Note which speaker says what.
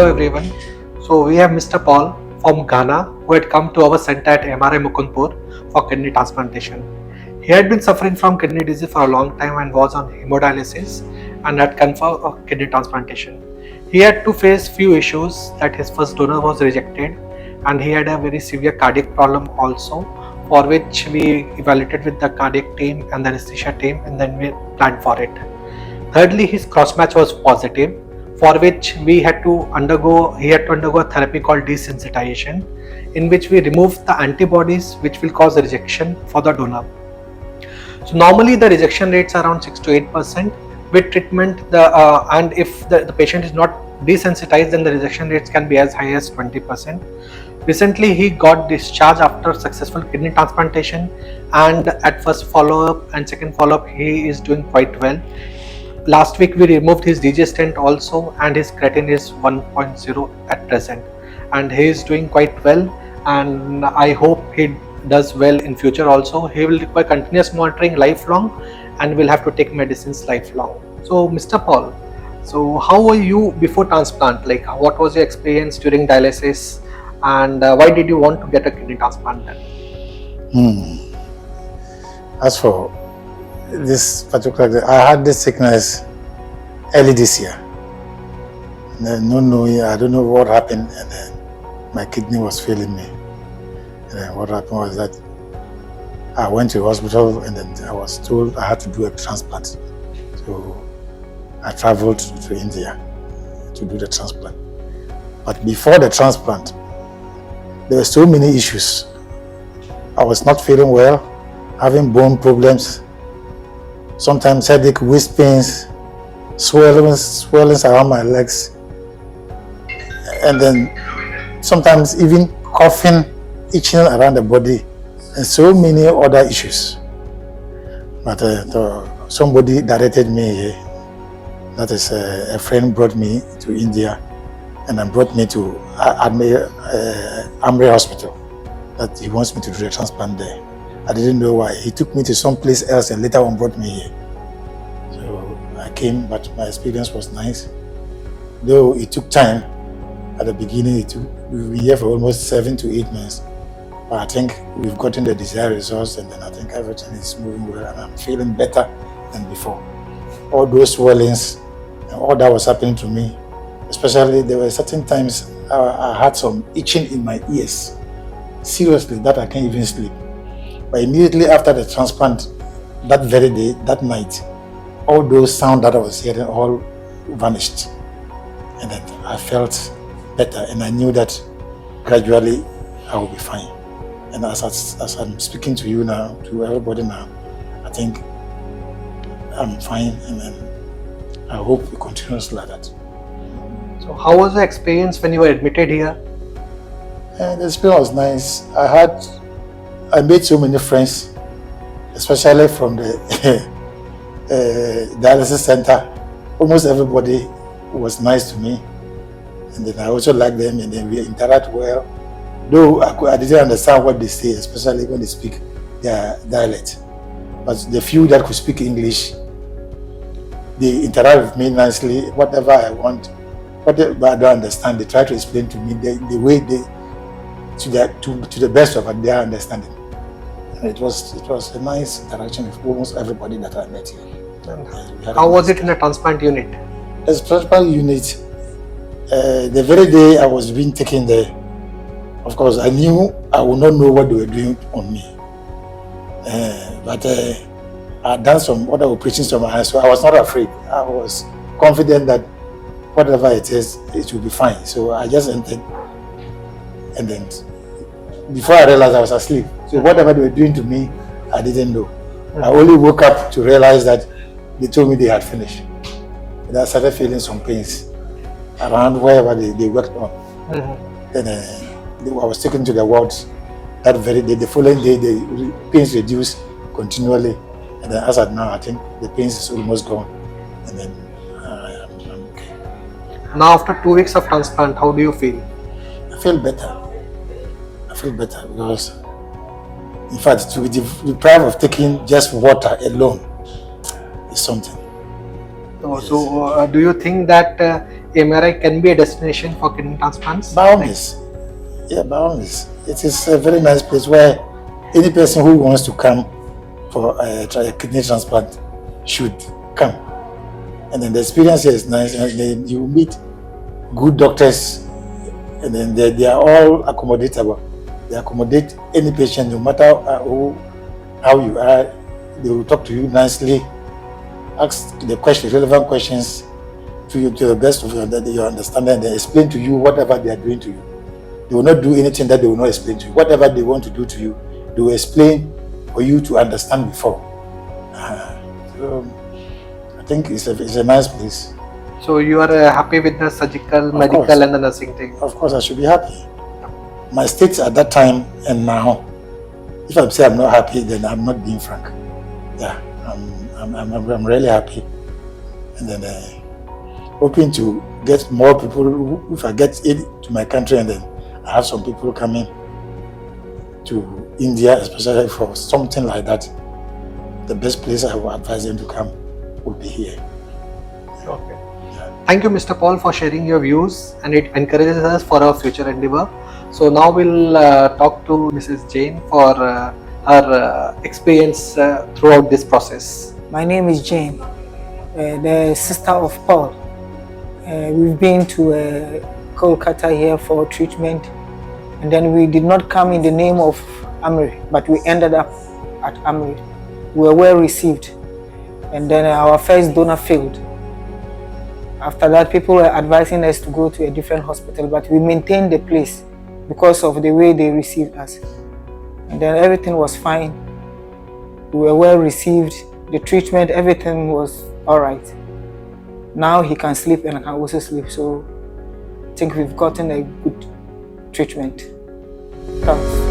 Speaker 1: Hello everyone. So we have Mr. Paul from Ghana who had come to our center at AMRI Mukundapur for kidney transplantation. He had been suffering from kidney disease for a long time and was on haemo-dialysis and had confirmed a kidney transplantation. He had to face few issues that his first donor was rejected and he had a very severe cardiac problem also, for which we evaluated with the cardiac team and the anesthesia team and then we planned for it. Thirdly, his cross match was positive, for which he had to undergo a therapy called desensitization, in which we remove the antibodies which will cause rejection for the donor. So normally the rejection rates are around 6 to 8%. With treatment, and if the patient is not desensitized, then the rejection rates can be as high as 20%. Recently, he got discharged after successful kidney transplantation, and at first follow-up and second follow-up, he is doing quite well. Last week we removed his DJ stent also, and his creatinine is 1.0 at present, and he is doing quite well, and I hope he does well in future also. He will require continuous monitoring lifelong and will have to take medicines lifelong. So Mr. Paul, so how were you before transplant? Like, what was your experience during dialysis, and why did you want to get a kidney transplant then?
Speaker 2: As for this particular, I had this sickness early this year. And then I don't know what happened, and then my kidney was failing me. And then what happened was that I went to the hospital, and then I was told I had to do a transplant. So I traveled to India to do the transplant. But before the transplant, there were so many issues. I was not feeling well, having bone problems, sometimes headache, waist pains, swellings around my legs, and then sometimes even coughing, itching around the body, and so many other issues. But somebody directed me here. That is, a friend brought me to India, and then brought me to AMRI Hospital, that he wants me to do the transplant there. I didn't know why. He took me to some place else and later on brought me here. So I came, but my experience was nice. Though it took time at the beginning, we were here for almost 7 to 8 months. But I think we've gotten the desired results, and then I think everything is moving well, and I'm feeling better than before. All those swellings and all that was happening to me, especially there were certain times I had some itching in my ears. Seriously, that I can't even sleep. But immediately after the transplant, that very day, that night, all those sounds that I was hearing all vanished. And then I felt better, and I knew that gradually I will be fine. And as I'm speaking to you now, to everybody now, I think I'm fine, and then I hope it continues like that.
Speaker 1: So how was the experience when you were admitted here?
Speaker 2: And the experience was nice. I made so many friends, especially from the dialysis center. Almost everybody was nice to me, and then I also like them, and then we interact well. Though I didn't understand what they say, especially when they speak their dialect. But the few that could speak English, they interact with me nicely. Whatever I want, whatever I don't understand, they try to explain to me the way to the best of their understanding. And it was a nice interaction with almost everybody that I met here.
Speaker 1: How was it in the transplant unit?
Speaker 2: As transplant unit, the very day I was being taken there, of course, I knew I would not know what they were doing on me. But I had done some other operations on my hands, so I was not afraid. I was confident that whatever it is, it will be fine. So I just entered, and then before I realized I was asleep. So whatever they were doing to me, I didn't know. I only woke up to realize that they told me they had finished. And I started feeling some pains around wherever they worked on. Then I was taken to the wards that very day. The following day, the pains reduced continually. And then as of now, I think the pains is almost gone. And then I'm okay.
Speaker 1: Now after 2 weeks of transplant, how do you feel?
Speaker 2: I feel better. I feel better because, in fact, to be deprived of taking just water alone is something.
Speaker 1: So do you think that AMRI can be a destination for kidney transplants?
Speaker 2: By all means. Yeah, by all means. It is a very nice place where any person who wants to come for a kidney transplant should come. And then the experience here is nice, and then you meet good doctors, and then they are all accommodatable. They accommodate any patient, no matter how you are. They will talk to you nicely, ask the relevant questions to the best of your understanding, and they explain to you whatever they are doing to you. They will not do anything that they will not explain to you. Whatever they want to do to you, they will explain for you to understand before. So I think it's a nice place.
Speaker 1: So you are happy with the surgical,
Speaker 2: Of
Speaker 1: medical
Speaker 2: course.
Speaker 1: and the nursing thing?
Speaker 2: Of course, I should be happy. My state at that time and now, if I say I'm not happy, then I'm not being frank. Yeah, I'm really happy, and then hoping to get more people. If I get it to my country, and then I have some people coming to India, especially for something like that, the best place I would advise them to come would be here.
Speaker 1: Okay. Thank you, Mr. Paul, for sharing your views, and it encourages us for our future endeavor. So now we'll talk to Mrs. Jane for her experience throughout this process.
Speaker 3: My name is Jane, the sister of Paul. We've been to Kolkata here for treatment, and then we did not come in the name of AMRI, but we ended up at AMRI. We were well received, and then our first donor failed. After that, people were advising us to go to a different hospital, but we maintained the place because of the way they received us. And then everything was fine. We were well received. The treatment, everything was all right. Now he can sleep and I can also sleep. So I think we've gotten a good treatment. Thanks.